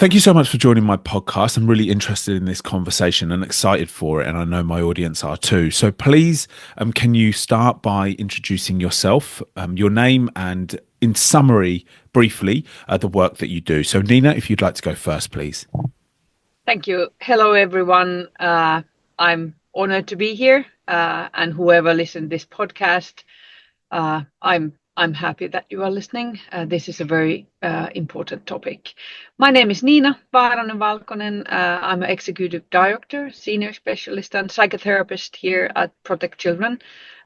Thank you so much for joining my podcast. I'm really interested in this conversation and excited for it, and I know my audience are too. So please, can you start by introducing yourself, your name, and in summary, briefly, the work that you do. So Nina, if you'd like to go first, please. Thank you. Hello, everyone. I'm honored to be here, and whoever listened this podcast, I'm happy that you are listening. This is a very important topic. My name is Nina Vaaranen-Valkonen. I'm an executive director, senior specialist, and psychotherapist here at Protect Children.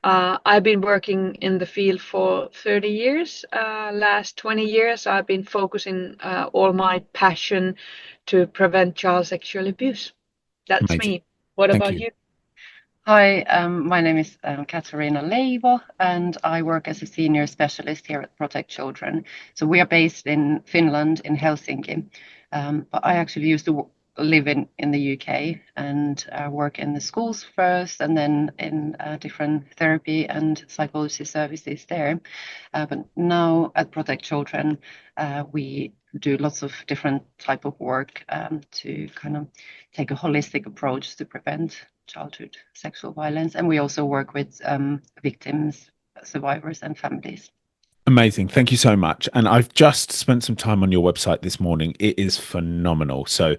I've been working in the field for 30 years. Last 20 years, I've been focusing all my passion to prevent child sexual abuse. That's Amazing. me. What Thank about you. you? Hi, my name is Katariina Leivo, and I work as a senior specialist here at Protect Children. So we are based in Finland, in Helsinki, but I actually used to live in the UK and work in the schools first, and then in different therapy and psychology services there. But now at Protect Children, we do lots of different type of work to kind of take a holistic approach to prevent childhood sexual violence, and we also work with victims, survivors, and families. Amazing. Thank you so much. And I've just spent some time on your website this morning. It is phenomenal. So,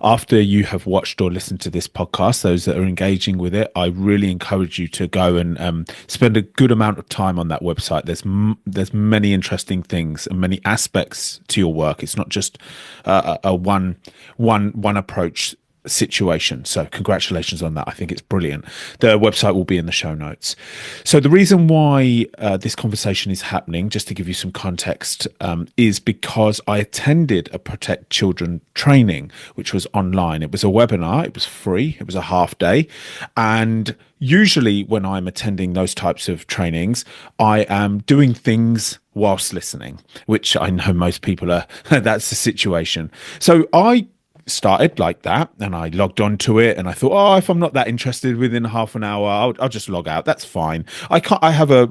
after you have watched or listened to this podcast, those that are engaging with it, I really encourage you to go and spend a good amount of time on that website. There's many interesting things and many aspects to your work. It's not just a one approach situation. So congratulations on that. I think it's brilliant. The website will be in the show notes. So the reason why this conversation is happening, just to give you some context, is because I attended a Protect Children training, which was online. It was a webinar. It was free. It was a half day. And usually when I'm attending those types of trainings, I am doing things whilst listening, which I know most people are, that's the situation. So I started like that and I logged onto it and I thought, oh, if I'm not that interested within half an hour, I'll just log out. That's fine. I have a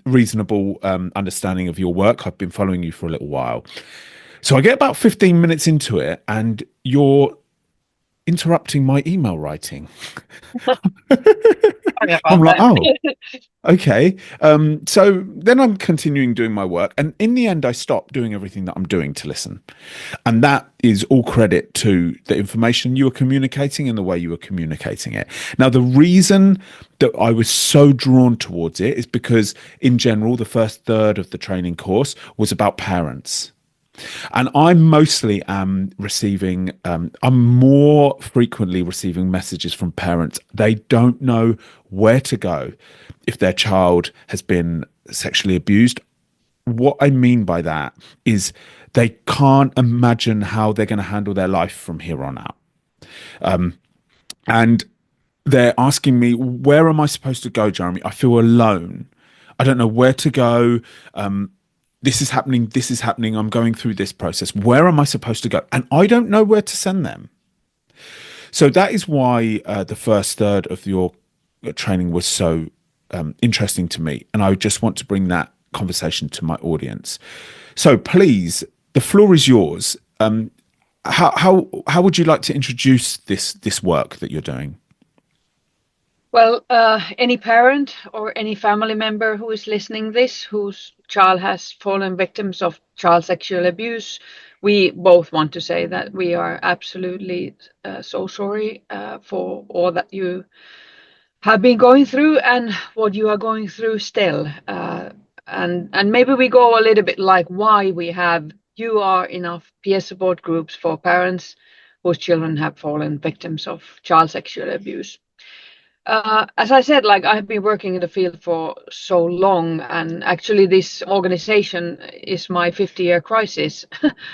reasonable understanding of your work. I've been following you for a little while. So I get about 15 minutes into it and you're interrupting my email writing. Sorry I'm about like, that. oh, okay. So then I'm continuing doing my work. And in the end, I stopped doing everything that I'm doing to listen. And that is all credit to the information you were communicating and the way you were communicating it. Now, the reason that I was so drawn towards it is because, in general, the first third of the training course was about parents. And I mostly am receiving, I'm more frequently receiving messages from parents. They don't know where to go if their child has been sexually abused. What I mean by that is they can't imagine how they're going to handle their life from here on out. And they're asking me, where am I supposed to go, Jeremy? I feel alone. I don't know where to go. This is happening. This is happening. I'm going through this process. Where am I supposed to go? And I don't know where to send them. So that is why the first third of your training was so interesting to me. And I just want to bring that conversation to my audience. So please, the floor is yours. How would you like to introduce this work that you're doing? Well, any parent or any family member who is listening this, whose child has fallen victims of child sexual abuse, we both want to say that we are absolutely so sorry for all that you have been going through and what you are going through still. And maybe we go a little bit like why we have you are enough peer support groups for parents whose children have fallen victims of child sexual abuse. As I said, like I've been working in the field for so long, and actually this organization is my 50-year crisis.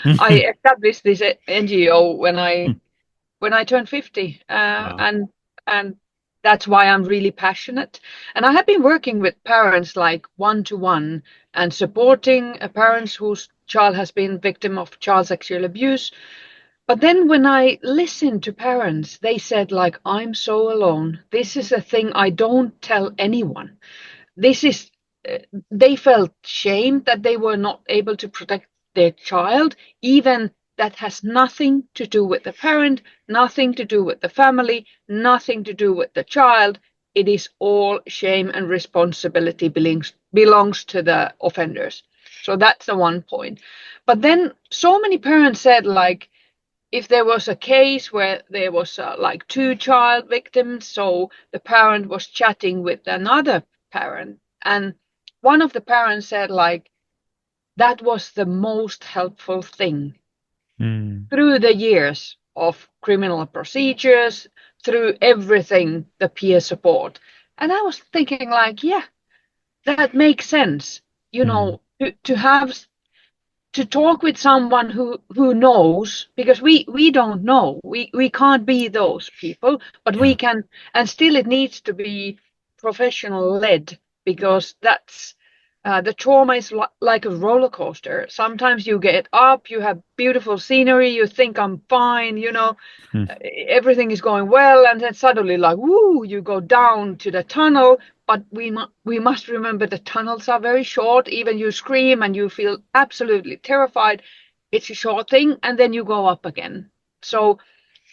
I established this NGO when I turned 50, Wow. and that's why I'm really passionate. And I have been working with parents like one-to-one and supporting parents whose child has been victim of child sexual abuse. But then when I listened to parents, they said like, I'm so alone. This is a thing I don't tell anyone. This is, they felt shame that they were not able to protect their child, even that has nothing to do with the parent, nothing to do with the family, nothing to do with the child. It is all shame and responsibility belongs to the offenders. So that's the one point. But then so many parents said, like, if there was a case where there was like two child victims, so the parent was chatting with another parent, and one of the parents said, like, that was the most helpful thing through the years of criminal procedures, through everything, the peer support. And I was thinking, like, yeah, that makes sense. You know, to have to talk with someone who knows, because we don't know, we can't be those people, but we can. And still it needs to be professional led, because that's the trauma is like a roller coaster. Sometimes you get up, you have beautiful scenery, you think I'm fine, you know, everything is going well, and then suddenly, like, woo, you go down to the tunnel. But we must remember the tunnels are very short. Even you scream and you feel absolutely terrified, it's a short thing, and then you go up again. So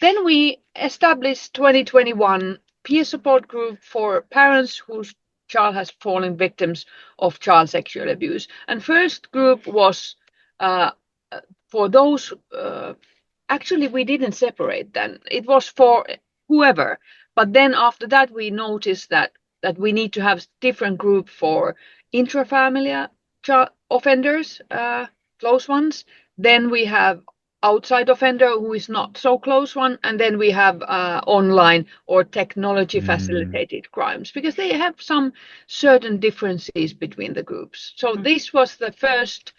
then we established 2021 peer support group for parents whose child has fallen victims of child sexual abuse. And first group was uh, for those. Actually, we didn't separate then. It was for whoever. But then after that, we noticed that we need to have different group for intrafamiliar offenders, close ones. Then we have outside offender who is not so close one, and then we have online or technology facilitated crimes, because they have some certain differences between the groups. So this was the first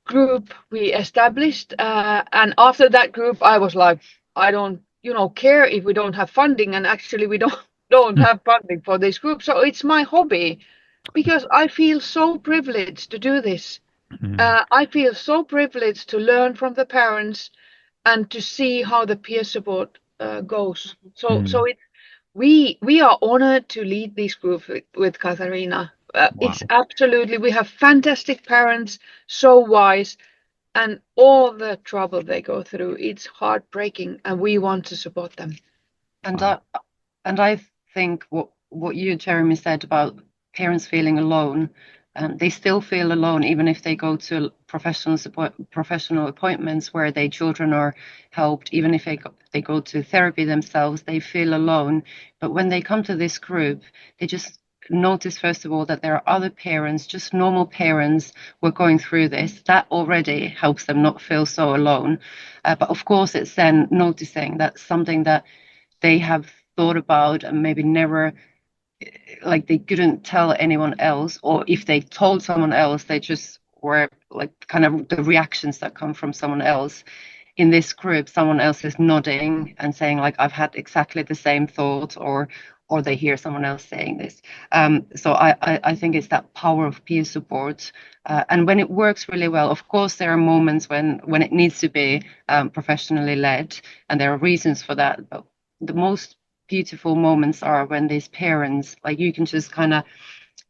group we established, and after that group I was like, I don't, you know, care if we don't have funding, and actually we don't have funding for this group, so it's my hobby, because I feel so privileged to do this. I feel so privileged to learn from the parents and to see how the peer support goes. So we are honored to lead this group with Katariina. It's absolutely, we have fantastic parents, so wise, and all the trouble they go through, it's heartbreaking, and we want to support them. And I think what you, Jeremy, said about parents feeling alone, they still feel alone even if they go to professional appointments where their children are helped. Even if they go to therapy themselves, they feel alone. But when they come to this group, they just notice, first of all, that there are other parents, just normal parents, who are going through this. That already helps them not feel so alone. But of course, it's then noticing that's something that they have thought about and maybe never, like, they couldn't tell anyone else, or if they told someone else, they just were like kind of the reactions that come from someone else. In this group, someone else is nodding and saying, like, I've had exactly the same thought, or they hear someone else saying this. So I think it's that power of peer support. And when it works really well, of course, there are moments when it needs to be professionally led, and there are reasons for that. But the most beautiful moments are when these parents, like, you can just kind of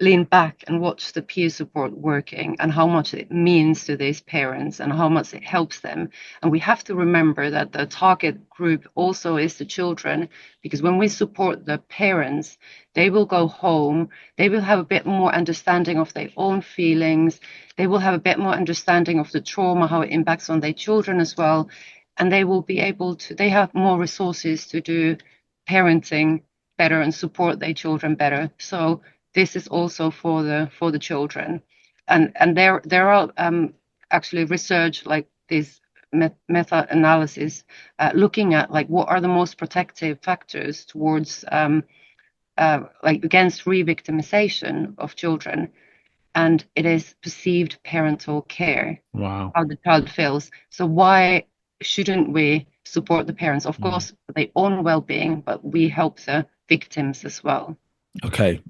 lean back and watch the peer support working, and how much it means to these parents and how much it helps them. And we have to remember that the target group also is the children, because when we support the parents, they will go home, they will have a bit more understanding of their own feelings, they will have a bit more understanding of the trauma, how it impacts on their children as well, and they will be able to, they have more resources to do parenting better and support their children better. So this is also for the children, and there are actually research like this meta-analysis looking at, like, what are the most protective factors towards like against re-victimization of children, and it is perceived parental care. Wow. How the child feels. So why shouldn't we support the parents? Of course, their own well-being, but we help the victims as well. Okay.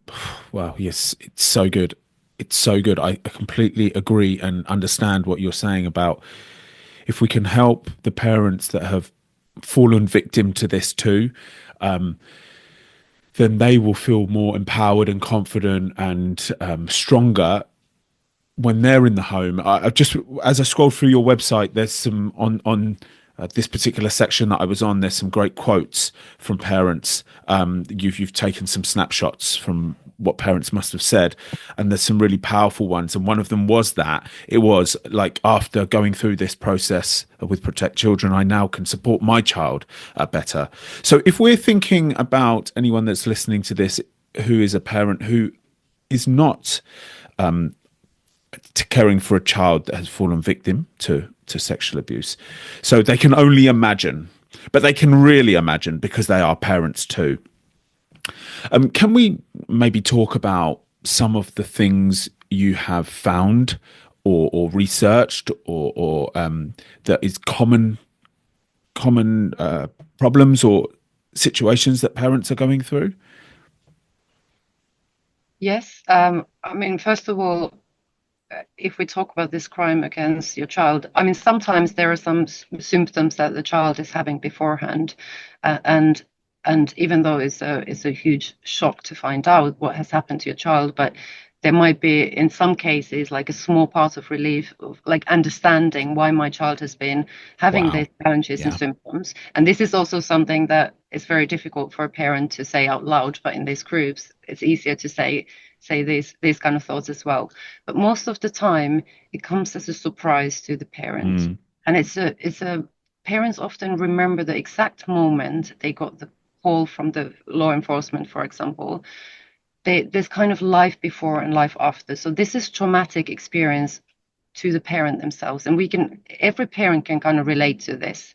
Wow. Yes. It's so good. It's so good. I completely agree and understand what you're saying about, if we can help the parents that have fallen victim to this too, then they will feel more empowered and confident and stronger when they're in the home. I just, as I scrolled through your website, there's some on this particular section that I was on. There's some great quotes from parents. You've taken some snapshots from what parents must have said, and there's some really powerful ones. And one of them was that it was like, after going through this process with Protect Children, I now can support my child better. So if we're thinking about anyone that's listening to this who is a parent who is not caring for a child that has fallen victim to sexual abuse. So they can only imagine, but they can really imagine because they are parents too. Can we maybe talk about some of the things you have found or researched or that is common problems or situations that parents are going through? Yes. I mean, first of all, if we talk about this crime against your child, I mean, sometimes there are some symptoms that the child is having beforehand, and even though it's a huge shock to find out what has happened to your child, but there might be, in some cases, like a small part of relief, of like understanding why my child has been having these challenges and symptoms. And this is also something that is very difficult for a parent to say out loud, but in these groups, it's easier to say these kind of thoughts as well. But most of the time, it comes as a surprise to the parent, and it's a parents often remember the exact moment they got the call from the law enforcement, for example. There's kind of life before and life after. So this is traumatic experience to the parent themselves. And every parent can kind of relate to this.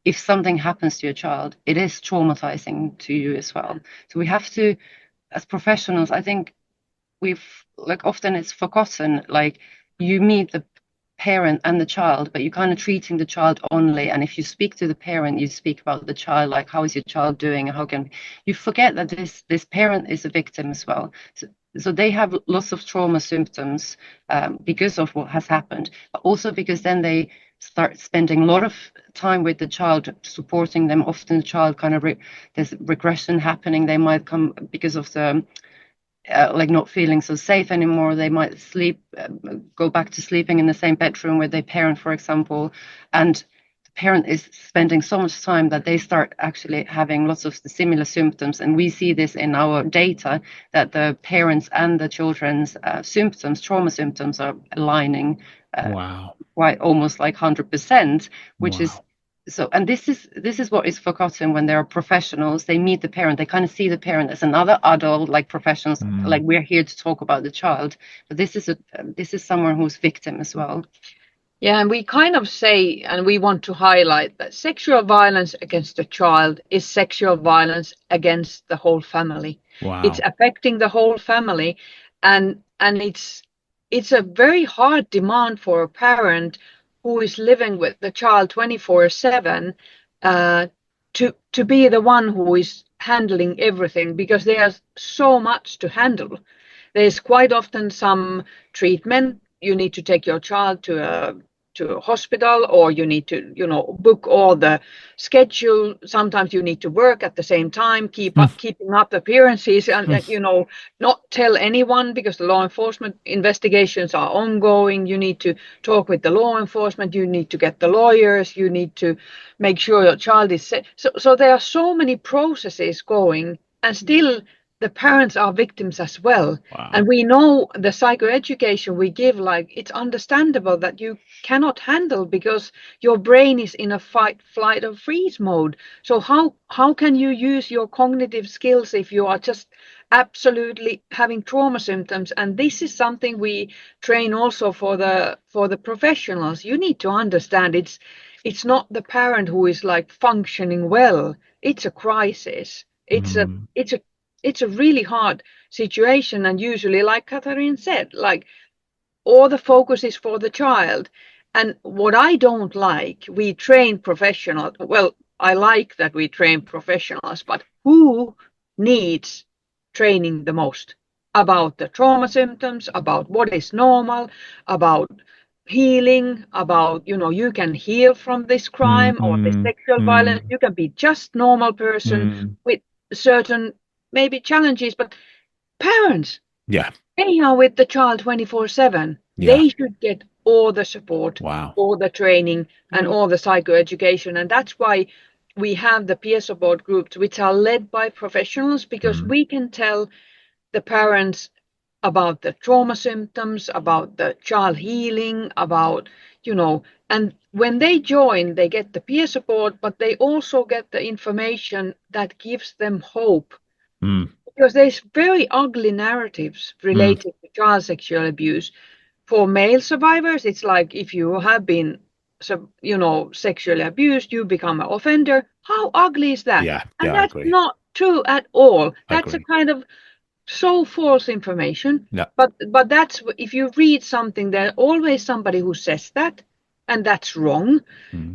If something happens to your child, it is traumatizing to you as well. So we have to, as professionals, I think often it's forgotten, like you meet the parent and the child, but you're kind of treating the child only. And if you speak to the parent, you speak about the child, like how is your child doing? How can you forget that this parent is a victim as well? So they have lots of trauma symptoms because of what has happened, but also because then they start spending a lot of time with the child, supporting them. Often the child kind of there's regression happening. They might come because of the like not feeling so safe anymore. They might go back to sleeping in the same bedroom with their parent, for example, and the parent is spending so much time that they start actually having lots of the similar symptoms. And we see this in our data, that the parents and the children's trauma symptoms are aligning quite almost like 100%, which is so. And this is what is forgotten when there are professionals. They meet the parent, they kind of see the parent as another adult, like professionals, like we're here to talk about the child, but this is someone who's victim as well. Yeah, and we kind of say, and we want to highlight that sexual violence against a child is sexual violence against the whole family. It's affecting the whole family, and it's a very hard demand for a parent who is living with the child 24/7 to be the one who is handling everything, because there's so much to handle. There's quite often some treatment. You need to take your child to a hospital, or you need to book all the schedule. Sometimes you need to work at the same time, keeping up appearances, and not tell anyone, because the law enforcement investigations are ongoing. You need to talk with the law enforcement, you need to get the lawyers, you need to make sure your child is safe. So there are so many processes going, and still the parents are victims as well. And we know the psychoeducation we give, like, it's understandable that you cannot handle because your brain is in a fight, flight, or freeze mode. So how can you use your cognitive skills if you are just absolutely having trauma symptoms? And this is something we train also for the professionals. You need to understand it's not the parent who is like functioning well. It's a crisis. It's a really hard situation, and usually, like Katariina said, like, all the focus is for the child. And what I don't like, we train professionals. Well, I like that we train professionals, but who needs training the most? About the trauma symptoms, about what is normal, about healing, about, you can heal from this crime or this sexual violence. You can be just normal person with certain maybe challenges, but parents, they are with the child 24/7. They should get all the support, Wow. all the training, and all the psychoeducation. And that's why we have the peer support groups, which are led by professionals, because we can tell the parents about the trauma symptoms, about the child healing, about, and when they join, they get the peer support, but they also get the information that gives them hope. Because there's very ugly narratives related to child sexual abuse. For male survivors, it's like if you have been, sexually abused, you become an offender. How ugly is that? Yeah, And I that's agree. not true at all. I That's a agree. kind of so false information. Yeah. But that's, if you read something, there's always somebody who says that, and that's wrong.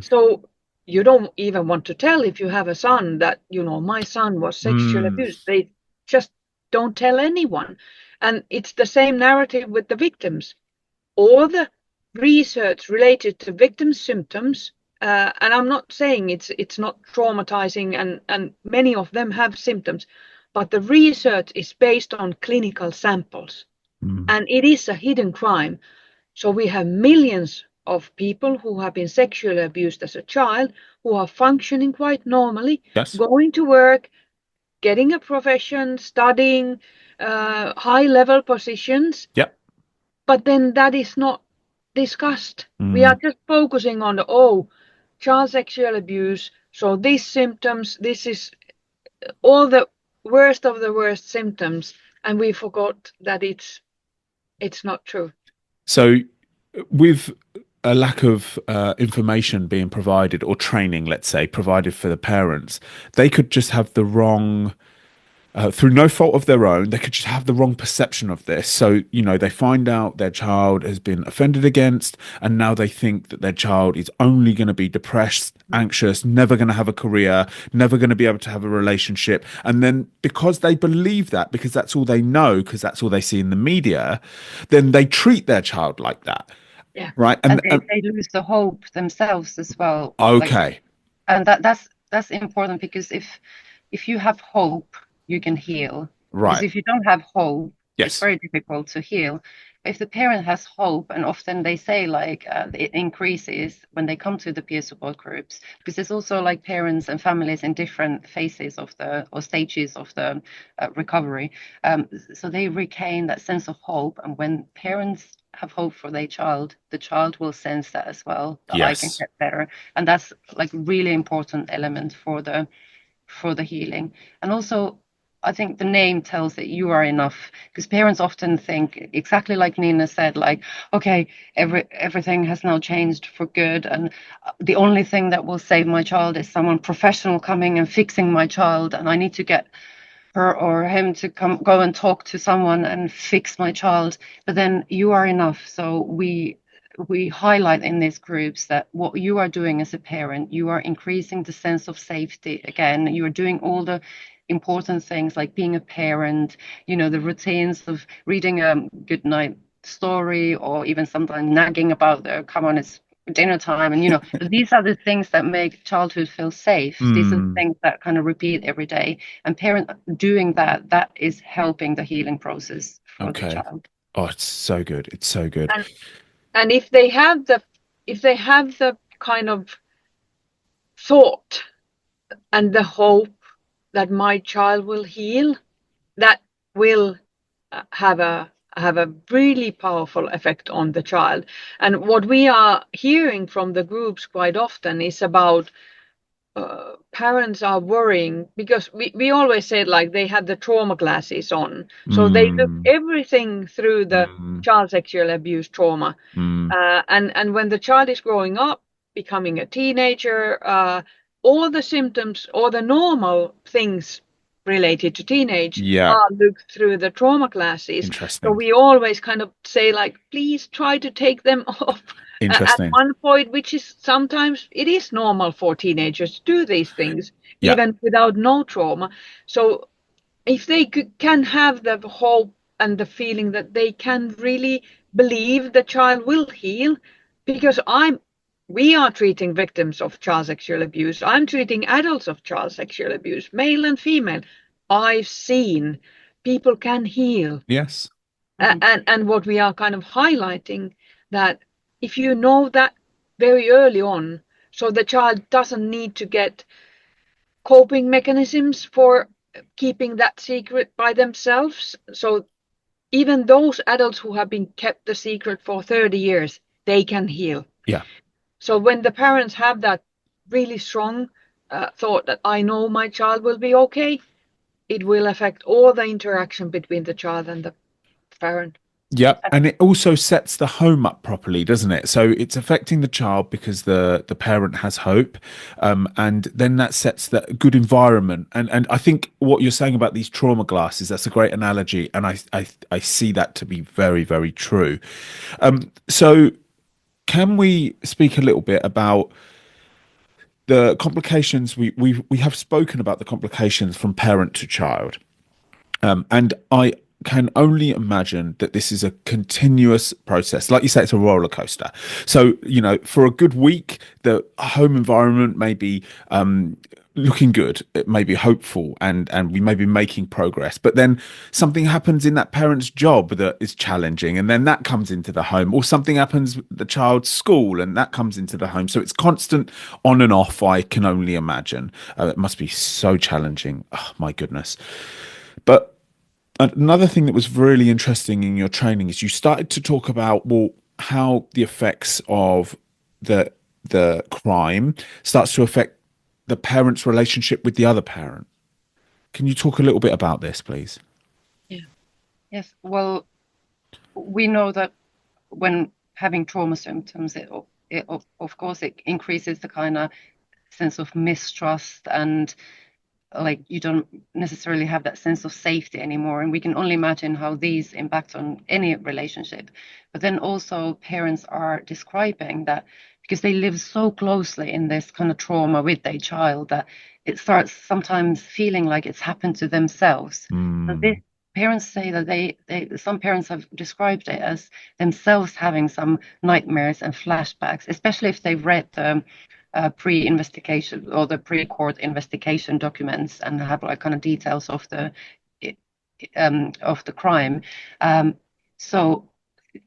So you don't even want to tell if you have a son that, my son was sexually abused. They just don't tell anyone. And it's the same narrative with the victims. All the research related to victim symptoms, and I'm not saying it's not traumatizing, and many of them have symptoms, but the research is based on clinical samples, and it is a hidden crime. So we have millions of people who have been sexually abused as a child, who are functioning quite normally, Yes. going to work, getting a profession, studying, high-level positions. Yep. But then that is not discussed. We are just focusing on child sexual abuse. So these symptoms, this is all the worst of the worst symptoms, and we forgot that it's not true. So with a lack of information being provided, or training, let's say, provided for the parents, they could just have the wrong, through no fault of their own, they could just have the wrong perception of this. So, they find out their child has been offended against, and now they think that their child is only going to be depressed, anxious, never going to have a career, never going to be able to have a relationship. And then because they believe that, because that's all they know, because that's all they see in the media, then they treat their child like that. Yeah. Right. And they lose the hope themselves as well. Okay. And that's important, because if you have hope, you can heal. Right. Because if you don't have hope, Yes. it's very difficult to heal. If the parent has hope, and often they say it increases when they come to the peer support groups, because there's also parents and families in different phases of or stages of the recovery. So they regain that sense of hope, and when parents have hope for their child, the child will sense that as well, that I can get better, and that's really important element for the healing. And also, I think the name tells that you are enough, because parents often think, exactly like Nina said, okay, everything has now changed for good, and the only thing that will save my child is someone professional coming and fixing my child, and I need to get her or him to go and talk to someone and fix my child. But then you are enough. So we highlight in these groups that what you are doing as a parent, you are increasing the sense of safety. Again, you are doing all the important things like being a parent, the routines of reading a good night story, or even sometimes nagging about come on, it's dinner time, and these are the things that make childhood feel safe. These are the things that kind of repeat every day, and parent doing that is helping the healing process for the child. Oh, it's so good. It's so good. And if they have the kind of thought and the hope that my child will heal, that will have a really powerful effect on the child. And what we are hearing from the groups quite often is about parents are worrying, because we always say they have the trauma glasses on, so they look everything through the child sexual abuse trauma. And when the child is growing up, becoming a teenager, all the symptoms or the normal things related to teenage are looked through the trauma glasses. Interesting. So we always kind of say please try to take them off at one point, which is sometimes it is normal for teenagers to do these things, even without no trauma. So if they can have the hope and the feeling that they can really believe the child will heal, because we are treating victims of child sexual abuse. I'm treating adults of child sexual abuse, male and female. I've seen people can heal. Yes. And what we are kind of highlighting, that if you know that very early on, so the child doesn't need to get coping mechanisms for keeping that secret by themselves. So even those adults who have been kept the secret for 30 years, they can heal. Yeah. So when the parents have that really strong thought that I know my child will be okay, it will affect all the interaction between the child and the parent. Yep. And it also sets the home up properly, doesn't it? So it's affecting the child because the parent has hope. And then that sets that good environment. And I think what you're saying about these trauma glasses, that's a great analogy. And I see that to be very, very true. So can we speak a little bit about the complications? We have spoken about the complications from parent to child. And I can only imagine that this is a continuous process. Like you say, it's a roller coaster. So, for a good week, the home environment may be looking good. It may be hopeful, and we may be making progress. But then something happens in that parent's job that is challenging, and then that comes into the home, or something happens with the child's school, and that comes into the home. So it's constant on and off. I can only imagine. It must be so challenging. Oh my goodness. But another thing that was really interesting in your training is you started to talk about, well, how the effects of the crime starts to affect the parent's relationship with the other parent. Can you talk a little bit about this, please? Yeah. Yes. Well, we know that when having trauma symptoms, it of course it increases the kind of sense of mistrust, and like you don't necessarily have that sense of safety anymore. And we can only imagine how these impact on any relationship. But then also parents are describing that because they live so closely in this kind of trauma with their child, that it starts sometimes feeling like it's happened to themselves. So this, parents say that they some parents have described it as themselves having some nightmares and flashbacks, especially if they've read the pre-investigation or the pre-court investigation documents and have like kind of details of the crime. So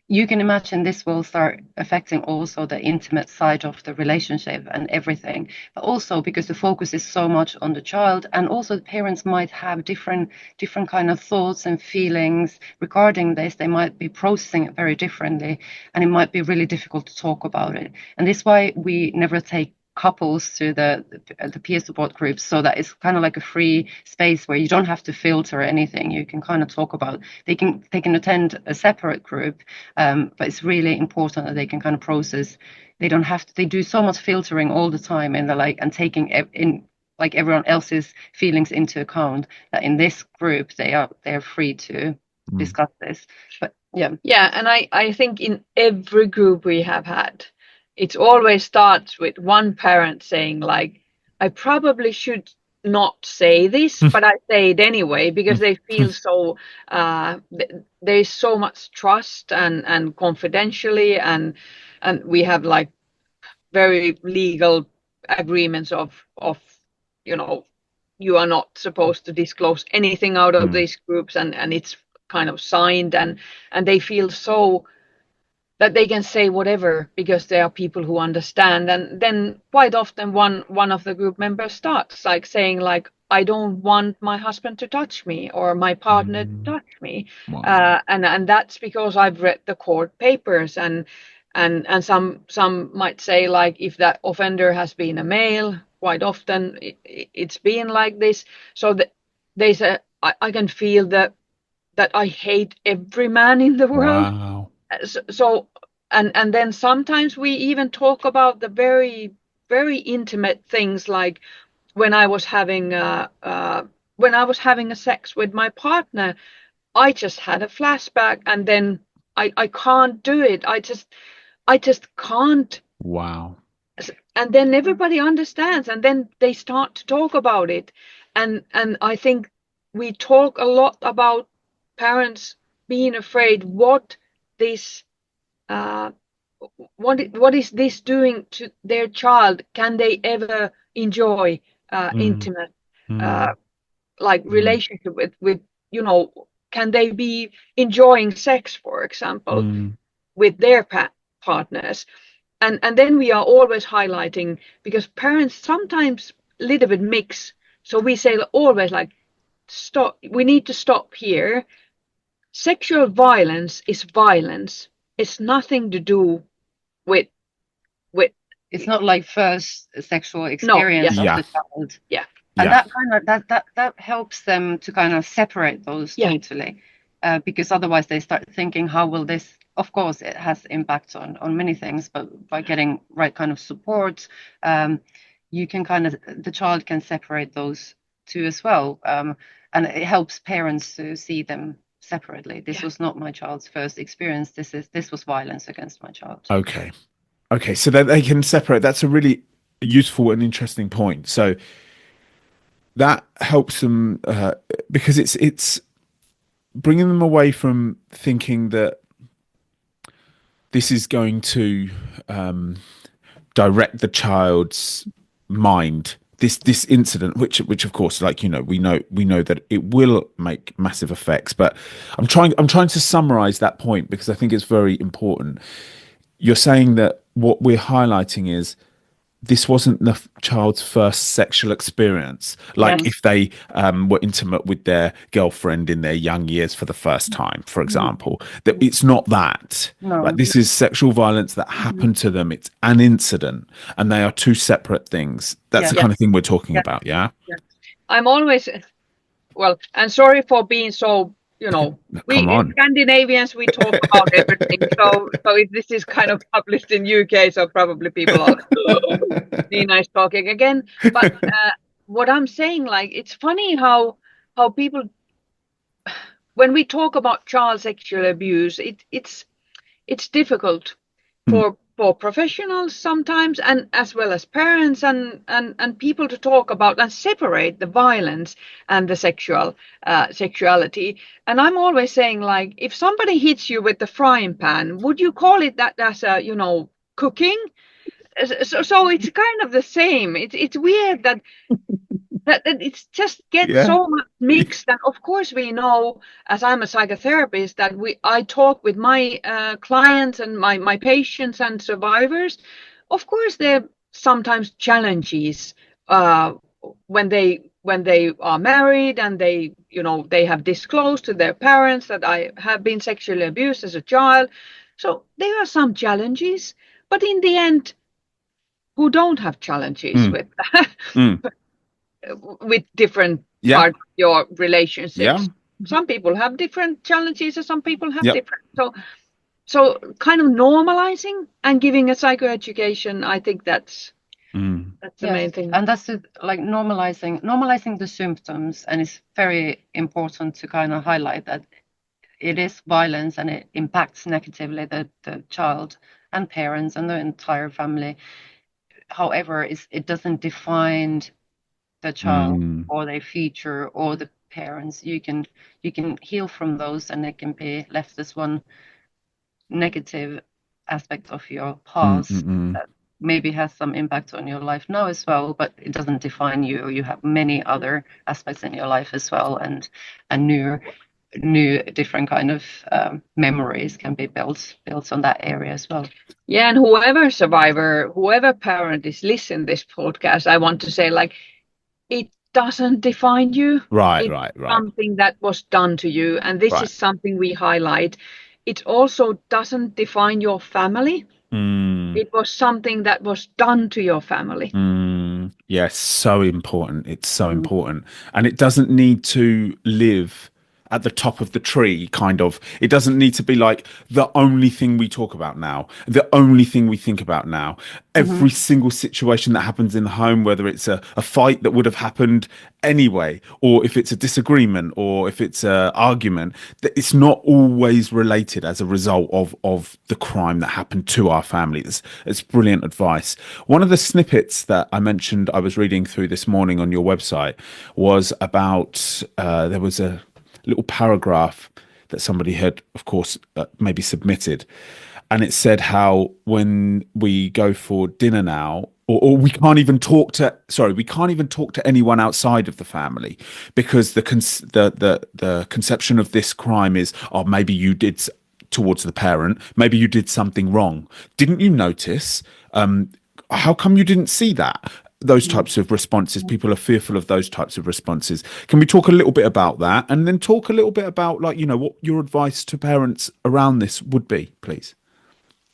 you can imagine this will start affecting also the intimate side of the relationship and everything, but also because the focus is so much on the child, and also the parents might have different kind of thoughts and feelings regarding this. They might be processing it very differently, and it might be really difficult to talk about it. And this is why we never take couples to the peer support groups, so that it's kind of like a free space where you don't have to filter anything. You can kind of talk about, they can attend a separate group, but it's really important that they can kind of process. They don't have to, they do so much filtering all the time, and they're like, and taking in like everyone else's feelings into account, that in this group they're free to discuss this. But and I think in every group we have had, it always starts with one parent saying like, I probably should not say this, but I say it anyway because they feel so there's so much trust and confidentially, and we have like very legal agreements of you are not supposed to disclose anything out of these groups, and it's kind of signed, and they feel so that they can say whatever because there are people who understand. And then quite often one of the group members starts like saying like, I don't want my husband to touch me or my partner to touch me. Wow. And that's because I've read the court papers, and some might say like, if that offender has been a male, quite often it's been like this. So they say I can feel that I hate every man in the world. Wow. So and then sometimes we even talk about the very, very intimate things, like when I was having a sex with my partner, I just had a flashback, and then I can't do it. I just can't. Wow. And then everybody understands, and then they start to talk about it. And I think we talk a lot about parents being afraid what this what is this doing to their child? Can they ever enjoy intimate like relationship with can they be enjoying sex, for example, with their partners? And then we are always highlighting, because parents sometimes a little bit mix. So we say always like, stop, we need to stop here. Sexual violence is violence. It's nothing to do with it's not like first sexual experience of the child. Yeah. And that kind of that helps them to kind of separate those totally. Because otherwise they start thinking, how will this, of course it has impact on many things, but by getting right kind of support, you can kind of, the child can separate those two as well. And it helps parents to see them separately. This was not my child's first experience. This was violence against my child. Okay, so that they can separate. That's a really useful and interesting point. So that helps them because it's bringing them away from thinking that this is going to direct the child's mind. This incident, which of course, like, you know, we know that it will make massive effects. But I'm trying to summarize that point because I think it's very important. You're saying that what we're highlighting is this wasn't the child's first sexual experience. Like if they were intimate with their girlfriend in their young years for the first time, for example, that it's not that. No. Like, this is sexual violence that happened to them. It's an incident, and they are two separate things. That's the kind of thing we're talking about. Yeah. I'm always, well, and sorry for being so, you know, we Scandinavians, we talk about everything. So if this is kind of published in UK, so probably people are Nina is talking again. But what I'm saying, like, it's funny how people, when we talk about child sexual abuse, it's difficult for professionals sometimes, and as well as parents and people to talk about and separate the violence and the sexuality. And I'm always saying, like, if somebody hits you with the frying pan, would you call it that as a, you know, cooking? So it's kind of the same. It's weird that it's just gets so much mixed. And of course we know, as I'm a psychotherapist, that I talk with my clients and my patients and survivors. Of course there are sometimes challenges when they are married and they, you know, they have disclosed to their parents that I have been sexually abused as a child. So there are some challenges, but in the end, who don't have challenges with with different part of your relationships. Some people have different challenges and some people have different. So kind of normalizing and giving a psychoeducation, I think that's the main thing. And that's like normalizing the symptoms, and it's very important to kind of highlight that it is violence and it impacts negatively the child and parents and the entire family. However, it doesn't define the child or their future or the parents. You can heal from those, and it can be left as one negative aspect of your past that maybe has some impact on your life now as well, but it doesn't define you. You have many other aspects in your life as well, and new different kind of memories can be built on that area as well. Yeah, and whoever survivor, whoever parent is listening to this podcast, I want to say, like, it doesn't define you. Right. Something that was done to you, and this is something we highlight. It also doesn't define your family. It was something that was done to your family. Yes, so important. It's so important, and it doesn't need to live at the top of the tree, kind of. It doesn't need to be like the only thing we talk about now, the only thing we think about now. Every single situation that happens in the home, whether it's a fight that would have happened anyway, or if it's a disagreement, or if it's an argument, that it's not always related as a result of the crime that happened to our family. It's brilliant advice. One of the snippets that I mentioned I was reading through this morning on your website was about, there was a little paragraph that somebody had, of course, maybe submitted, and it said how when we go for dinner now, or we can't even talk to, sorry, we can't even talk to anyone outside of the family, because the conception of this crime is, oh, maybe you did towards the parent, maybe you did something wrong. Didn't you notice? How come you didn't see that? Those types of responses. People are fearful of those types of responses. Can we talk a little bit about that, and then talk a little bit about, like, what your advice to parents around this would be, please?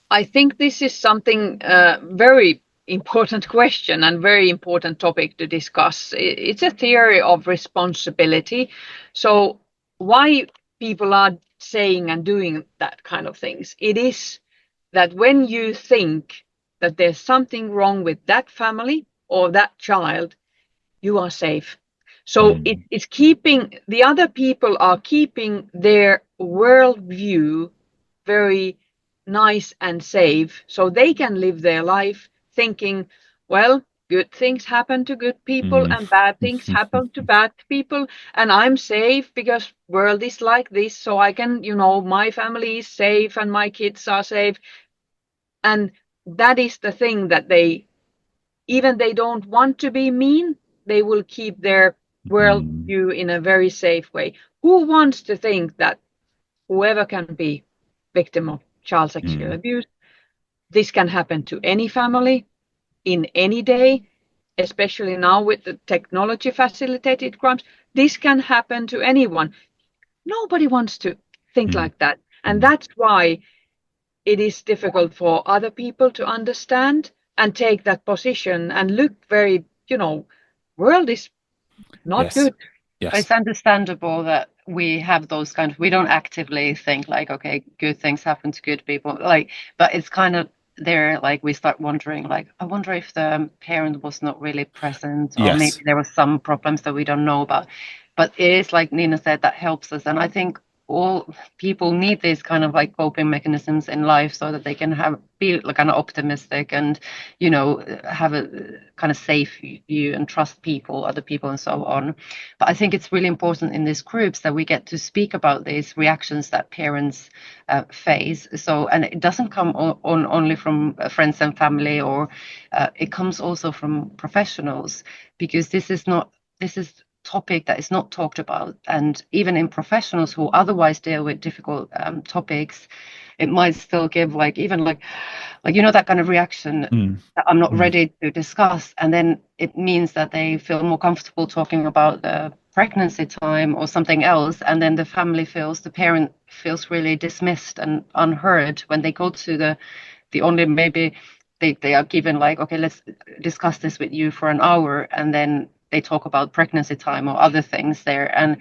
I think this is something very important question and very important topic to discuss. It's a theory of responsibility. So why people are saying and doing that kind of things? It is that when you think that there's something wrong with that family or that child, you are safe. So it's keeping, the other people are keeping their worldview very nice and safe, so they can live their life thinking, well, good things happen to good people and bad things happen to bad people, and I'm safe because world is like this, so I can, my family is safe and my kids are safe. And that is the thing, that even they don't want to be mean, they will keep their worldview in a very safe way. Who wants to think that whoever can be victim of child sexual abuse, this can happen to any family in any day, especially now with the technology facilitated crimes? This can happen to anyone. Nobody wants to think like that. And that's why it is difficult for other people to understand and take that position and look very, world is not good. Yes. It's understandable that we have those kind of, we don't actively think like, okay, good things happen to good people, like, but it's kind of there, like we start wondering, like, I wonder if the parent was not really present, or Yes. maybe there was some problems that we don't know about. But it is, like Nina said, that helps us. And I think all people need these kind of like coping mechanisms in life, so that they can be like kind of optimistic and, have a kind of safe view and trust other people and so on. But I think it's really important in these groups that we get to speak about these reactions that parents face. So, and it doesn't come on only from friends and family, or it comes also from professionals, because this is topic that is not talked about. And even in professionals who otherwise deal with difficult topics, it might still give that kind of reaction that I'm not ready to discuss. And then it means that they feel more comfortable talking about the pregnancy time or something else. And then the parent feels really dismissed and unheard when they go to the only, maybe they are given like, okay, let's discuss this with you for an hour. And then they talk about pregnancy time or other things there.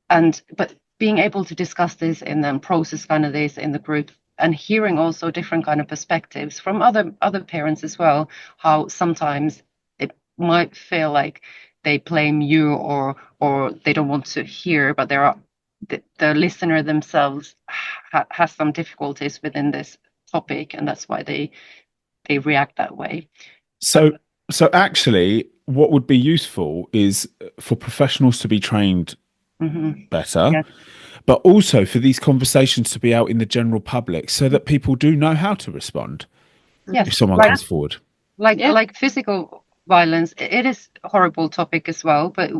But being able to discuss this and then process kind of this in the group, and hearing also different kind of perspectives from other parents as well, how sometimes it might feel like they blame you or they don't want to hear, but the listener themselves has some difficulties within this topic, and that's why they react that way. So actually, what would be useful is for professionals to be trained better, Yes. but also for these conversations to be out in the general public, so that people do know how to respond if someone comes forward. Like physical violence, it is a horrible topic as well, but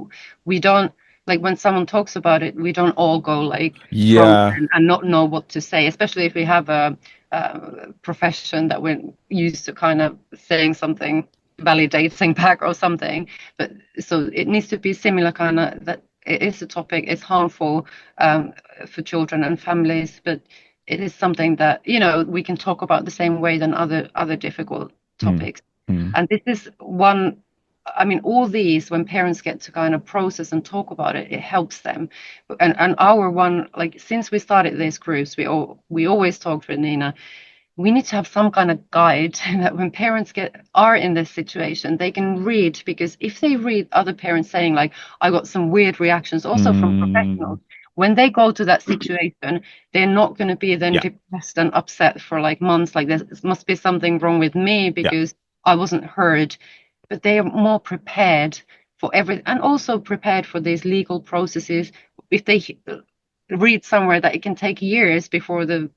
we don't, like, when someone talks about it, we don't all go like and not know what to say, especially if we have a profession that we're used to kind of saying something validating back or something. But so it needs to be similar kind of, that it is a topic, it's harmful for children and families, but it is something that, we can talk about the same way than other difficult topics. And this is one, I mean, all these, when parents get to kind of process and talk about it, it helps them. And our one, like, since we started these groups, we always talked with Nina, we need to have some kind of guide that when parents are in this situation, they can read, because if they read other parents saying like, I got some weird reactions also from professionals, when they go to that situation, they're not going to be then depressed and upset for like months, like, there must be something wrong with me because I wasn't heard. But they are more prepared for everything, and also prepared for these legal processes. If they read somewhere that it can take years before the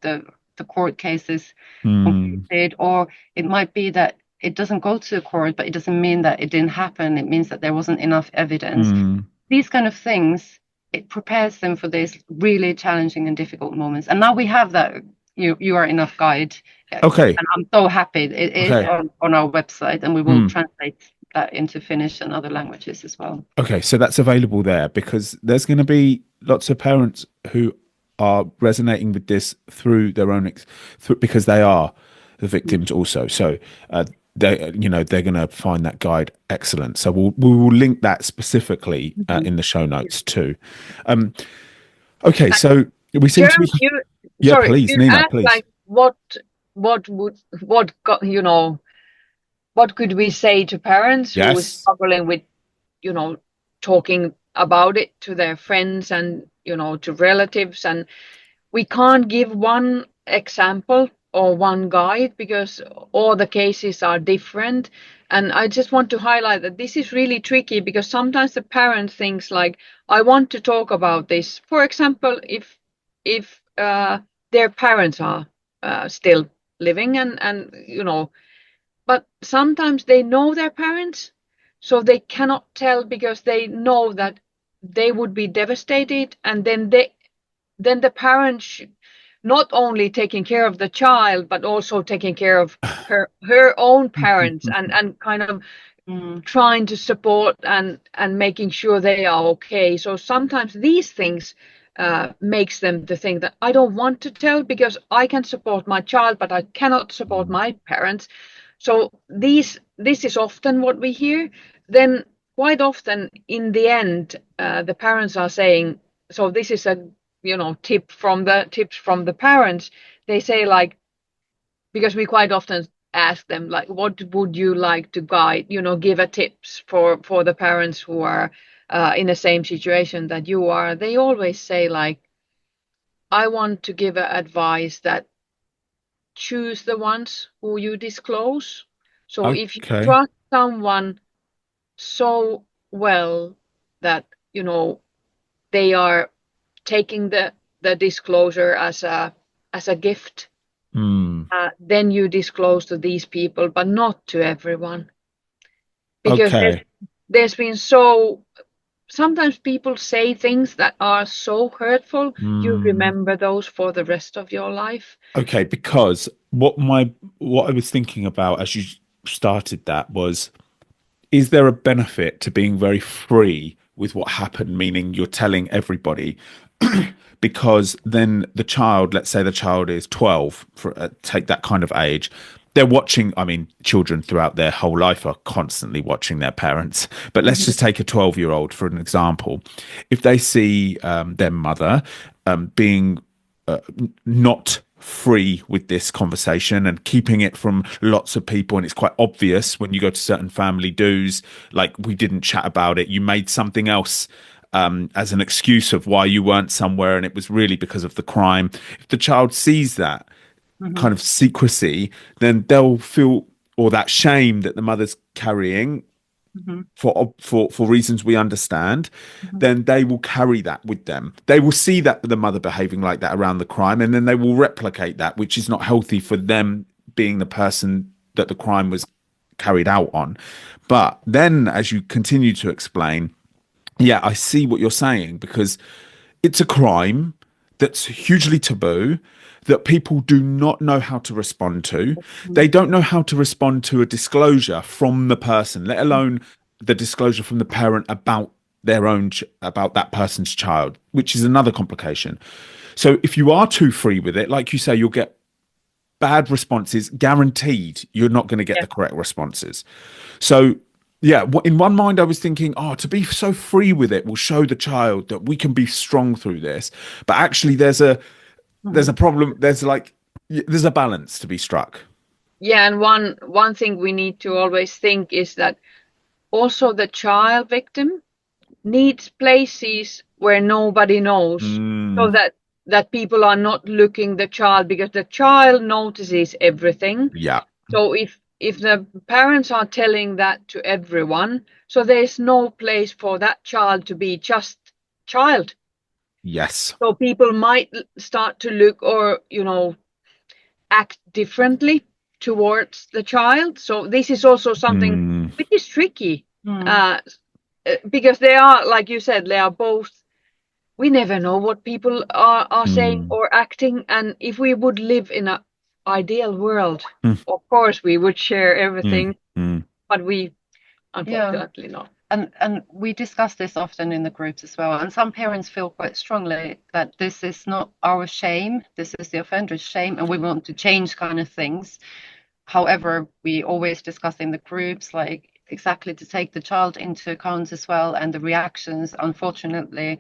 court case is completed, or it might be that it doesn't go to court, but it doesn't mean that it didn't happen. It means that there wasn't enough evidence. These kind of things, it prepares them for these really challenging and difficult moments. And now we have that. You are enough guide. Okay. And I'm so happy. It is on our website, and we will translate that into Finnish and other languages as well. Okay, so that's available there, because there's going to be lots of parents who are resonating with this through their own because they are the victims also. So they're going to find that guide excellent. So we will link that specifically in the show notes too. Okay, so we seem to be. Sorry, please, Nina, please. Like what could we say to parents who are struggling with, talking about it to their friends and, to relatives? And we can't give one example or one guide because all the cases are different. And I just want to highlight that this is really tricky because sometimes the parent thinks like, I want to talk about this. For example, if their parents are still living and but sometimes they know their parents, so they cannot tell because they know that they would be devastated, and then the parents not only taking care of the child but also taking care of her own parents and kind of trying to support and making sure they are okay. So sometimes these things makes them to think that I don't want to tell because I can support my child, but I cannot support my parents. So this is often what we hear. Then quite often in the end, the parents are saying, so this is a tips from the parents. They say like, because we quite often ask them like, what would you like to guide, give a tips for the parents who are in the same situation that you are. They always say like, I want to give advice that choose the ones who you disclose. So if you trust someone so well that they are taking the disclosure as a gift, then you disclose to these people, but not to everyone, because there's been sometimes people say things that are so hurtful, you remember those for the rest of your life. Okay, because what I was thinking about as you started that was, is there a benefit to being very free with what happened, meaning you're telling everybody? Because then the child, let's say the child is 12, take that kind of age, they're watching, I mean, children throughout their whole life are constantly watching their parents. But let's just take a 12-year-old for an example. If they see their mother being not free with this conversation and keeping it from lots of people, and it's quite obvious when you go to certain family do's, like, we didn't chat about it, you made something else as an excuse of why you weren't somewhere, and it was really because of the crime. If the child sees that kind of secrecy, then they'll feel, or that shame that the mother's carrying for reasons we understand, then they will carry that with them. They will see that the mother behaving like that around the crime, and then they will replicate that, which is not healthy for them being the person that the crime was carried out on. But then as you continue to explain, yeah, I see what you're saying, because it's a crime that's hugely taboo, that people do not know how to respond to. They don't know how to respond to a disclosure from the person, let alone the disclosure from the parent about their own, about that person's child, which is another complication. So if you are too free with it, like you say, you'll get bad responses, guaranteed. You're not going to get the correct responses. So yeah, in one mind I was thinking, to be so free with it will show the child that we can be strong through this. But actually there's a problem. There's a balance to be struck. Yeah, and one thing we need to always think is that also the child victim needs places where nobody knows, so that people are not looking the child, because the child notices everything. Yeah. So if the parents are telling that to everyone, so there's no place for that child to be just child. Yes. So people might start to look or act differently towards the child. So this is also something which is tricky, because they are, like you said, they are both. We never know what people are saying or acting, and if we would live in an ideal world, of course we would share everything, but we unfortunately not. And we discuss this often in the groups as well. And some parents feel quite strongly that this is not our shame, this is the offender's shame, and we want to change kind of things. However, we always discuss in the groups, like exactly to take the child into account as well, and the reactions, unfortunately,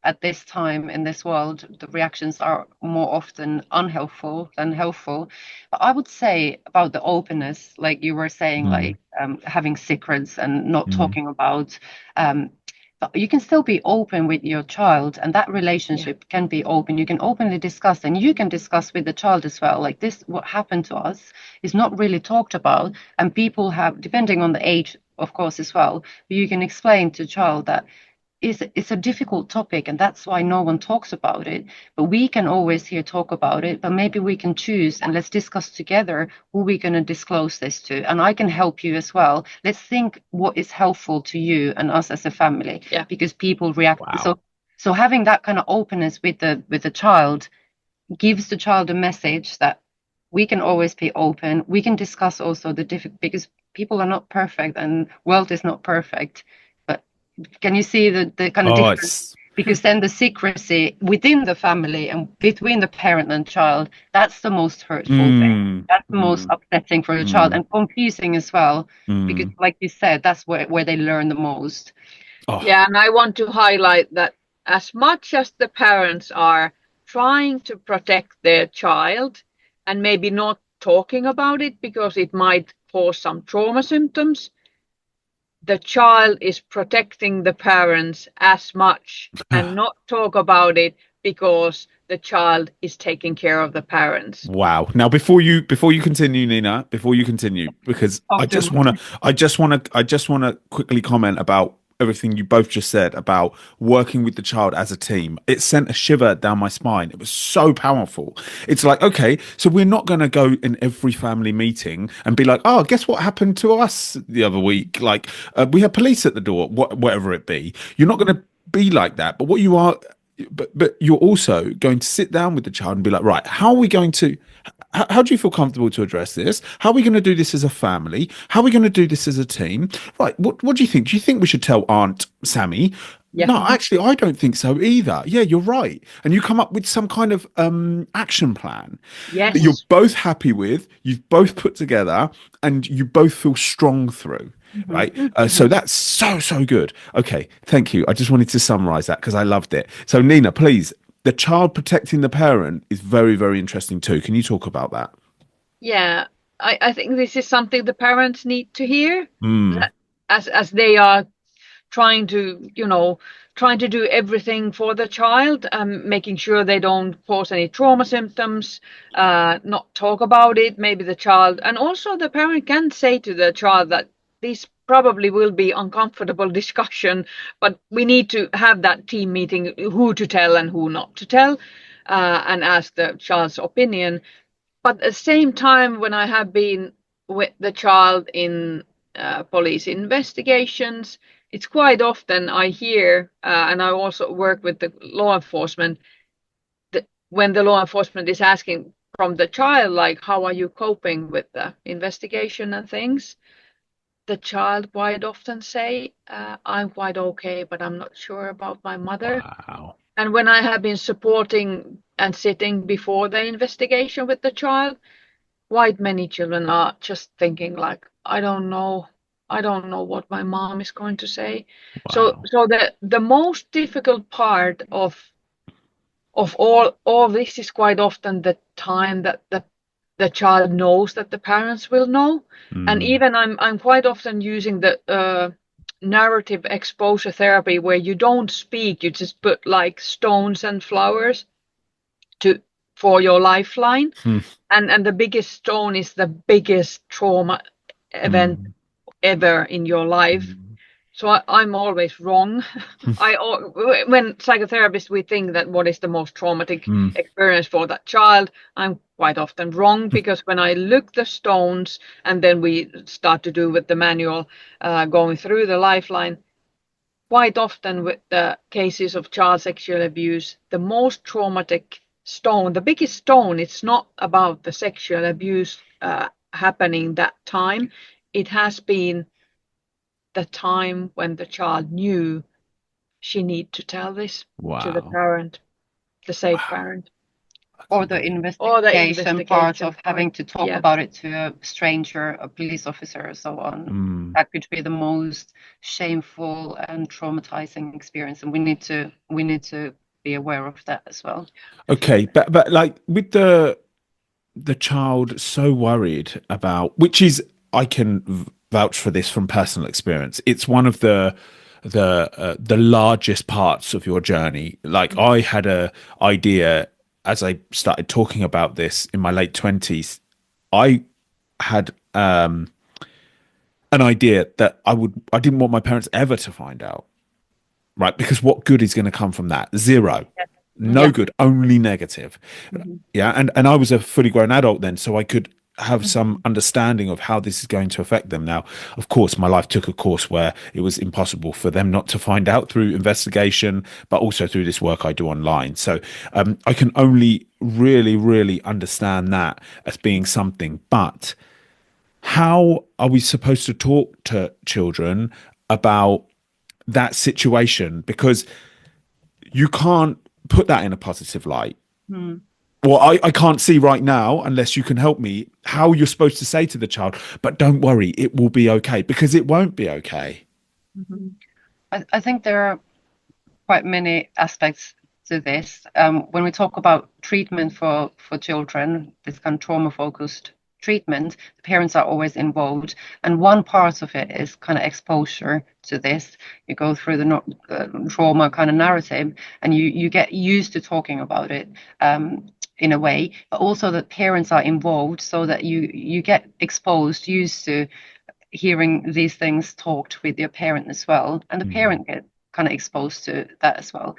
at this time in this world, the reactions are more often unhelpful than helpful. But I would say about the openness, like you were saying, like having secrets and not talking about, but you can still be open with your child, and that relationship can be open. You can openly discuss, and you can discuss with the child as well. Like this, what happened to us is not really talked about, and people have, depending on the age, of course, as well. You can explain to the child that it's a difficult topic, and that's why no one talks about it. But we can always here talk about it, but maybe we can choose and let's discuss together who we're going to disclose this to. And I can help you as well. Let's think what is helpful to you and us as a family, because people react. Wow. So having that kind of openness with the child gives the child a message that we can always be open. We can discuss also because people are not perfect and world is not perfect. Can you see the kind of difference? Because then the secrecy within the family and between the parent and child, that's the most hurtful thing. That's the most upsetting for the child and confusing as well. Because like you said, that's where they learn the most. Yeah, and I want to highlight that as much as the parents are trying to protect their child and maybe not talking about it because it might cause some trauma symptoms, the child is protecting the parents as much and not talk about it because the child is taking care of the parents. Wow. Now, before you continue, Nina, because I just want to quickly comment about everything you both just said about working with the child as a team. It sent a shiver down my spine. It was so powerful. It's like, okay, so we're not going to go in every family meeting and be like, oh, guess what happened to us the other week? Like, we had police at the door, whatever it be. You're not going to be like that. But what you are, but you're also going to sit down with the child and be like, right, how are we going to, how do you feel comfortable to address this? How are we going to do this as a family? How are we going to do this as a team? Right. What do you think? Do you think we should tell Aunt Sammy? Yeah. No, actually, I don't think so either. Yeah, you're right. And you come up with some kind of action plan that you're both happy with, you've both put together, and you both feel strong through. Right. So that's so good. Okay. Thank you. I just wanted to summarize that because I loved it. So, Nina, please. The child protecting the parent is very, very interesting too. Can you talk about that? Yeah, I think this is something the parents need to hear, as they are trying to do everything for the child, making sure they don't cause any trauma symptoms, not talk about it. Maybe the child, and also the parent can say to the child that this probably will be uncomfortable discussion, but we need to have that team meeting, who to tell and who not to tell, and ask the child's opinion. But at the same time, when I have been with the child in police investigations, it's quite often I hear, and I also work with the law enforcement, that when the law enforcement is asking from the child, like, how are you coping with the investigation and things? The child quite often say, I'm quite okay, but I'm not sure about my mother. Wow. And when I have been supporting and sitting before the investigation with the child, quite many children are just thinking like, I don't know what my mom is going to say. Wow. So the most difficult part of all this is quite often the time that the child knows that the parents will know. And even I'm quite often using the narrative exposure therapy, where you don't speak, you just put like stones and flowers for your lifeline. And the biggest stone is the biggest trauma event ever in your life. So I'm always wrong. When psychotherapists, we think that what is the most traumatic experience for that child. I'm quite often wrong, because when I look the stones and then we start to do with the manual, going through the lifeline, quite often with the cases of child sexual abuse, the most traumatic stone, the biggest stone, it's not about the sexual abuse happening that time. It has been the time when the child knew she need to tell this to the parent, the safe parent. Or the investigation part of having to talk about it to a stranger, a police officer, or so on. That could be the most shameful and traumatizing experience, and we need to be aware of that as well. Okay, but like with the child so worried about, which is, I can vouch for this from personal experience, it's one of the largest parts of your journey. Like, I had a idea as I started talking about this in my late 20s. I had an idea that I didn't want my parents ever to find out, right? Because what good is going to come from that? Zero. No good, only negative. Yeah. And I was a fully grown adult then, so I could have some understanding of how this is going to affect them. Now, of course, my life took a course where it was impossible for them not to find out through investigation, but also through this work I do online. So I can only really, really understand that as being something. But how are we supposed to talk to children about that situation? Because you can't put that in a positive light. Well, I can't see right now, unless you can help me, how you're supposed to say to the child, but don't worry, it will be okay, because it won't be okay. I think there are quite many aspects to this. When we talk about treatment for children, this kind of trauma-focused treatment, the parents are always involved, and one part of it is kind of exposure to this. You go through the trauma kind of narrative, and you get used to talking about it in a way, but also that parents are involved, so that you get exposed, used to hearing these things talked with your parent as well, and the parent get kind of exposed to that as well.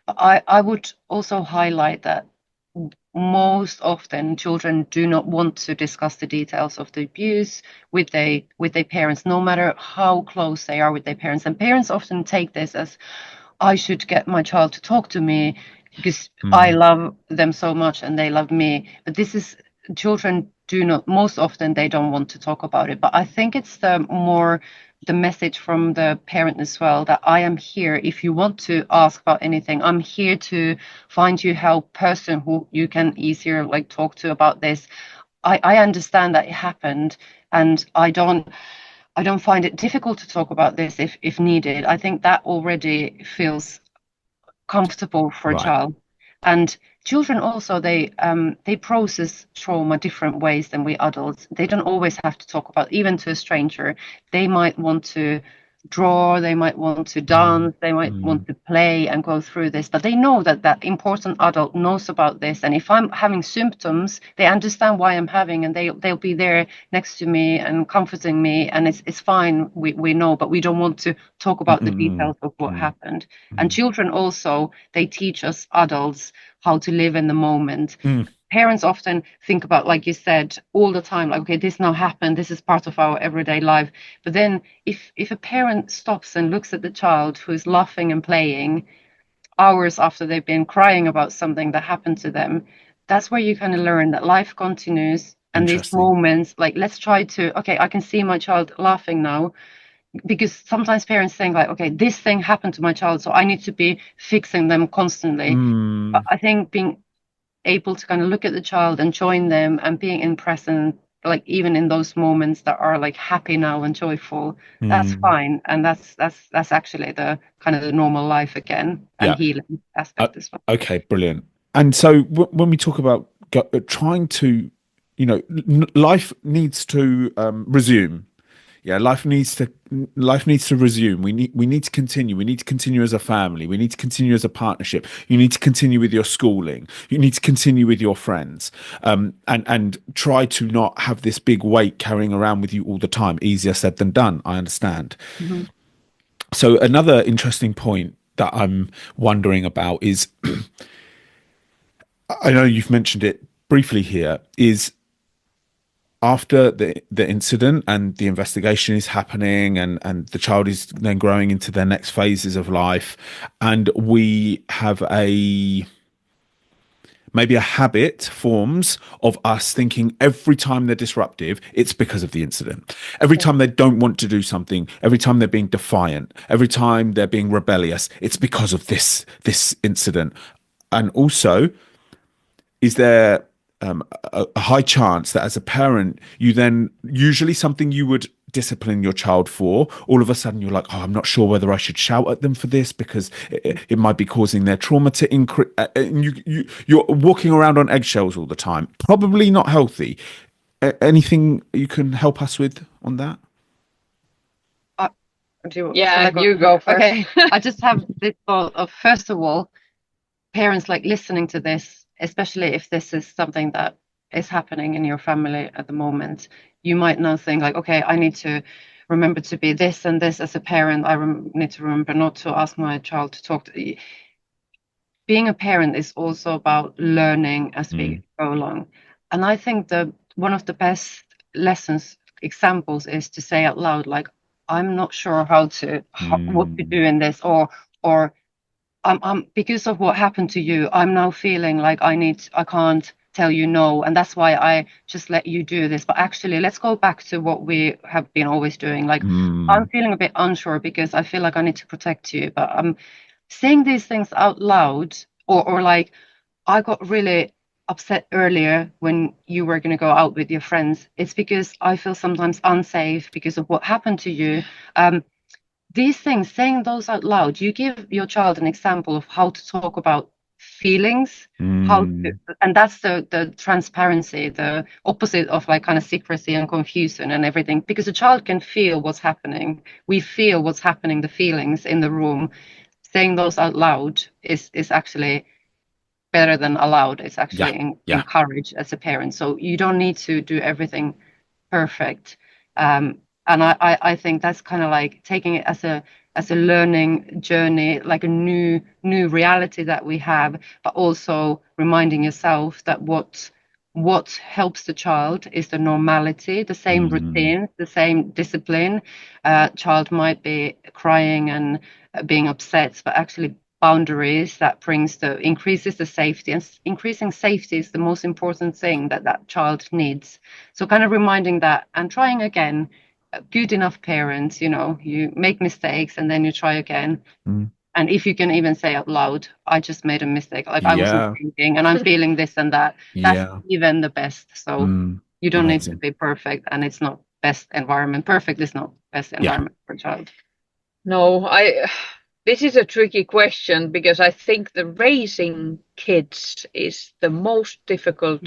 But I would also highlight that most often children do not want to discuss the details of the abuse with their parents, no matter how close they are with their parents. And parents often take this as, I should get my child to talk to me because I love them so much and they love me. But children do not, most often they don't want to talk about it. But I think it's the message from the parent as well, that I am here if you want to ask about anything. I'm here to find you help person who you can easier talk to about this. I understand that it happened, and I don't find it difficult to talk about this if needed. I think that already feels comfortable for a child. And children also, they process trauma different ways than we adults. They don't always have to talk about, even to a stranger. They might want to draw, they might want to dance, they might want to play and go through this, but they know that important adult knows about this. And if I'm having symptoms, they understand why I'm having, and they'll be there next to me and comforting me, and it's fine, we know, but we don't want to talk about the details of what happened. And children also, they teach us adults how to live in the moment. Parents often think about, like you said, all the time, like, okay, this now happened, this is part of our everyday life. But then if a parent stops and looks at the child who's laughing and playing hours after they've been crying about something that happened to them, that's where you kind of learn that life continues. And these moments, let's try to, okay, I can see my child laughing now, because sometimes parents think okay, this thing happened to my child, so I need to be fixing them constantly. But I think being able to kind of look at the child and join them and being in present, even in those moments that are happy now and joyful, that's fine. And that's actually the kind of the normal life again, and healing aspect as well. Okay, brilliant. And so when we talk about trying to, life needs to resume. Yeah, life needs to resume. We need to continue. We need to continue as a family. We need to continue as a partnership. You need to continue with your schooling. You need to continue with your friends. And try to not have this big weight carrying around with you all the time. Easier said than done, I understand. So another interesting point that I'm wondering about is, I know you've mentioned it briefly here, is after the incident and the investigation is happening, and the child is then growing into their next phases of life, and we have maybe a habit forms of us thinking every time they're disruptive, it's because of the incident. Every time they don't want to do something, every time they're being defiant, every time they're being rebellious, it's because of this incident. And also, is there a high chance that as a parent, you then, usually something you would discipline your child for, all of a sudden you're like, oh, I'm not sure whether I should shout at them for this because it might be causing their trauma to increase. And you're walking around on eggshells all the time. Probably not healthy. Anything you can help us with on that? You go first. Okay, I just have this thought of, first of all, parents like listening to this, especially if this is something that is happening in your family at the moment, you might now think like, okay, I need to remember to be this and this as a parent. I need to remember not to ask my child to talk to. Being a parent is also about learning as we go along. And I think one of the best lessons, examples, is to say out loud, like, I'm not sure what to do in this, or I'm because of what happened to you, I'm now feeling like I can't tell you no, and that's why I just let you do this. But actually, let's go back to what we have been always doing. Like, I'm feeling a bit unsure because I feel like I need to protect you, but I'm saying these things out loud, or like, I got really upset earlier when you were going to go out with your friends. It's because I feel sometimes unsafe because of what happened to you. These things, saying those out loud, you give your child an example of how to talk about feelings, and that's the transparency, the opposite of like kind of secrecy and confusion and everything, because a child can feel what's happening. We feel what's happening, the feelings in the room. Saying those out loud is actually better than allowed. It's actually encouraged as a parent. So you don't need to do everything perfect. And I think that's kind of like taking it as a learning journey, like a new reality that we have, but also reminding yourself that what helps the child is the normality, the same routine, the same discipline. Child might be crying and being upset, but actually boundaries that increases the safety, and increasing safety is the most important thing that child needs. So kind of reminding that and trying again. Good enough parents, you make mistakes and then you try again. And if you can even say out loud, I just made a mistake, like I wasn't thinking and I'm feeling this and that, that's even the best. So you don't need to be perfect, and it's not best environment. Perfect is not best environment for a child. No, this is a tricky question, because I think the raising kids is the most difficult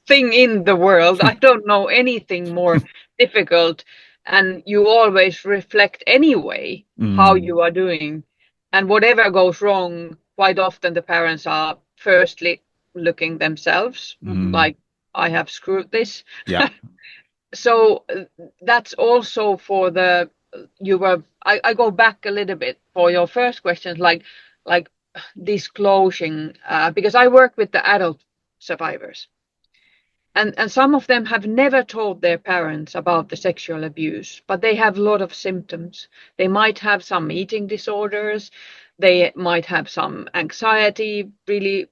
thing in the world. I don't know anything more difficult, and you always reflect anyway how you are doing, and whatever goes wrong, quite often the parents are firstly looking themselves, like, I have screwed this. So that's also for I go back a little bit for your first question, like disclosing, because I work with the adult survivors. And some of them have never told their parents about the sexual abuse, but they have a lot of symptoms. They might have some eating disorders. They might have some anxiety, really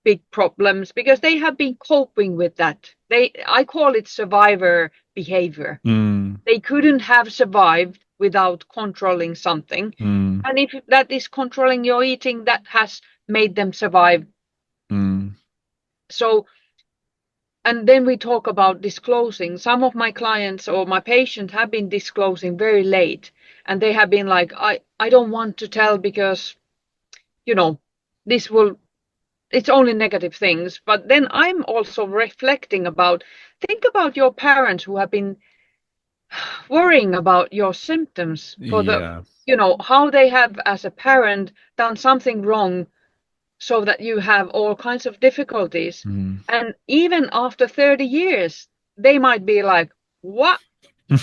big problems, because they have been coping with that. I call it survivor behavior. They couldn't have survived without controlling something. And if that is controlling your eating, that has made them survive. So, and then we talk about disclosing. Some of my clients or my patients have been disclosing very late, and they have been like, I don't want to tell because, it's only negative things. But then I'm also reflecting think about your parents who have been worrying about your symptoms for how they have, as a parent, done something wrong so that you have all kinds of difficulties. And even after 30 years, they might be like, what?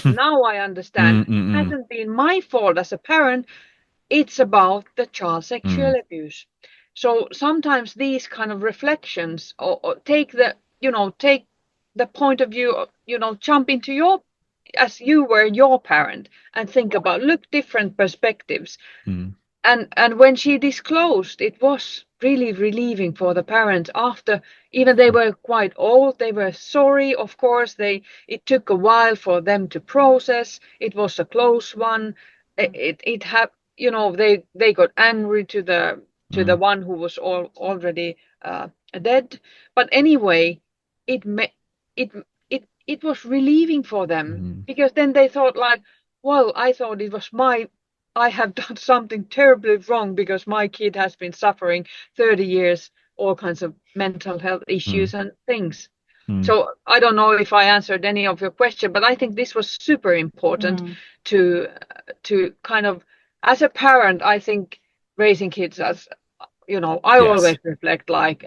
Now I understand. Mm-mm-mm. Hasn't been my fault as a parent. It's about the child sexual abuse. So sometimes these kind of reflections, or take the point of view, jump into your, as you were your parent, and think about, look, different perspectives. Mm. And when she disclosed, it was really relieving for the parents. After, even they were quite old, they were sorry, of course. It took a while for them to process. It was a close one. It had, they got angry to the one who was already dead. But anyway, it it it was relieving for them, because then they thought, like, well, I thought it was I have done something terribly wrong because my kid has been suffering 30 years, all kinds of mental health issues and things. So I don't know if I answered any of your question, but I think this was super important to kind of, as a parent, I think raising kids, as I always reflect, like,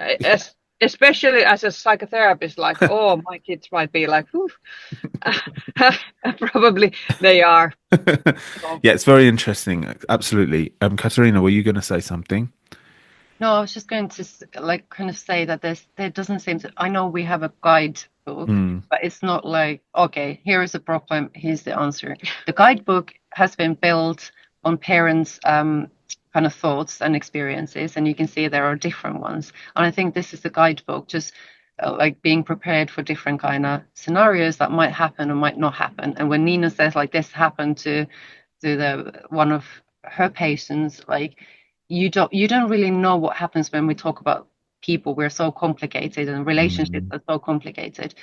especially as a psychotherapist, like, oh, my kids might be like, whew. Probably they are. Yeah, it's very interesting. Absolutely. Katariina, were you going to say something? No, I was just going to like kind of say that there doesn't seem to. I know we have a guidebook, but it's not like, okay, here is a problem, here's the answer. The guidebook has been built on parents' kind of thoughts and experiences, and you can see there are different ones. And I think this is the guidebook, just like being prepared for different kind of scenarios that might happen or might not happen. And when Nina says, like, this happened to the one of her patients, like, you don't really know what happens when we talk about people. We're so complicated, and relationships are so complicated.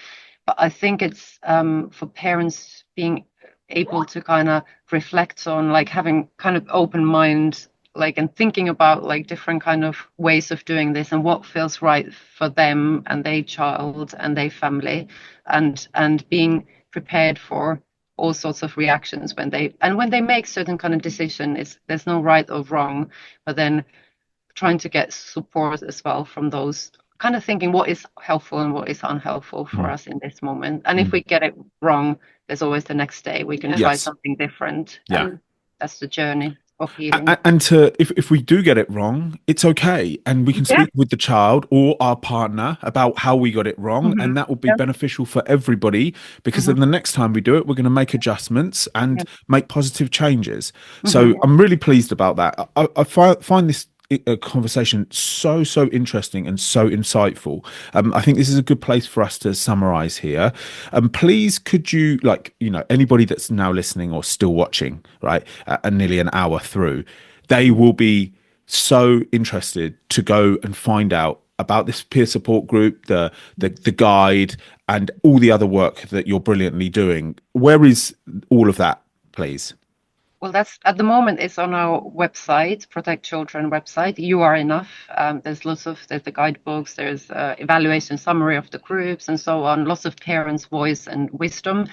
But I think it's for parents being able to kind of reflect on, like, having kind of open mind, like, and thinking about, like, different kind of ways of doing this and what feels right for them and their child and their family, and being prepared for all sorts of reactions when they make certain kind of decision. There's no right or wrong, but then trying to get support as well from those, kind of thinking what is helpful and what is unhelpful for us in this moment. And if we get it wrong, there's always the next day we can try something different. Yeah. And that's the journey of healing. And if we do get it wrong, it's okay, and we can speak with the child or our partner about how we got it wrong, and that will be beneficial for everybody, because then the next time we do it, we're going to make adjustments and make positive changes. So I'm really pleased about that. I find this conversation so interesting and so insightful. I think this is a good place for us to summarize here. Please, could you, like, anybody that's now listening or still watching, right, nearly an hour through, they will be so interested to go and find out about this peer support group, the guide, and all the other work that you're brilliantly doing. Where is all of that, please? Well, that's at the moment, it's on our website, Protect Children website. You are enough. There's the guidebooks, there's evaluation summary of the groups and so on, lots of parents' voice and wisdom.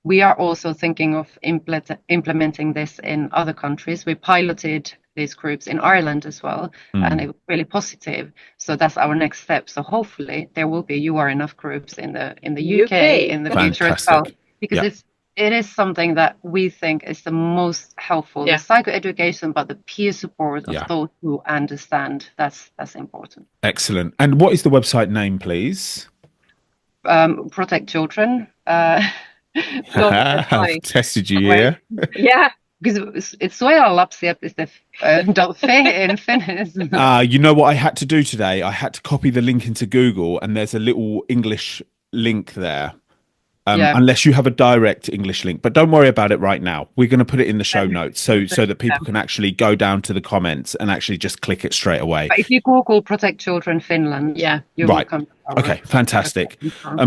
We are also thinking of implementing this in other countries. We piloted these groups in Ireland as well, and it was really positive. So that's our next step. So hopefully there will be You Are Enough groups in the UK in the future as well, because it is something that we think is the most helpful, the psychoeducation, but the peer support of those who understand, that's important. Excellent. And what is the website name, please? Protect Children. I've tested you here. Yeah, because it's Suojella lapsia is the in Finnish. You know what I had to do today? I had to copy the link into Google, and there's a little English link there. Unless you have a direct English link, but don't worry about it right now. We're going to put it in the show notes so that people can actually go down to the comments and actually just click it straight away. But if you Google Protect Children Finland, you will come. Okay, fantastic.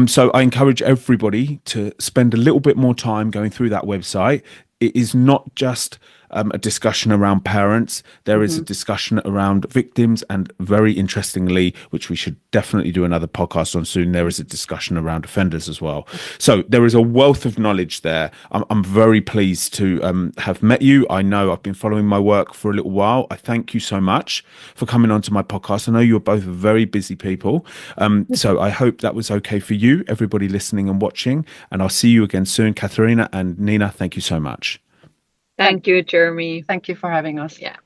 So I encourage everybody to spend a little bit more time going through that website. It is not just a discussion around parents. There is a discussion around victims, and very interestingly, which we should definitely do another podcast on soon, there is a discussion around offenders as well. So there is a wealth of knowledge there. I'm very pleased to have met you. I know I've been following my work for a little while. I thank you so much for coming onto my podcast. I know you're both very busy people. So I hope that was okay for you, everybody listening and watching. And I'll see you again soon. Katariina and Nina, thank you so much. Thank you, Jeremy. Thank you for having us. Yeah.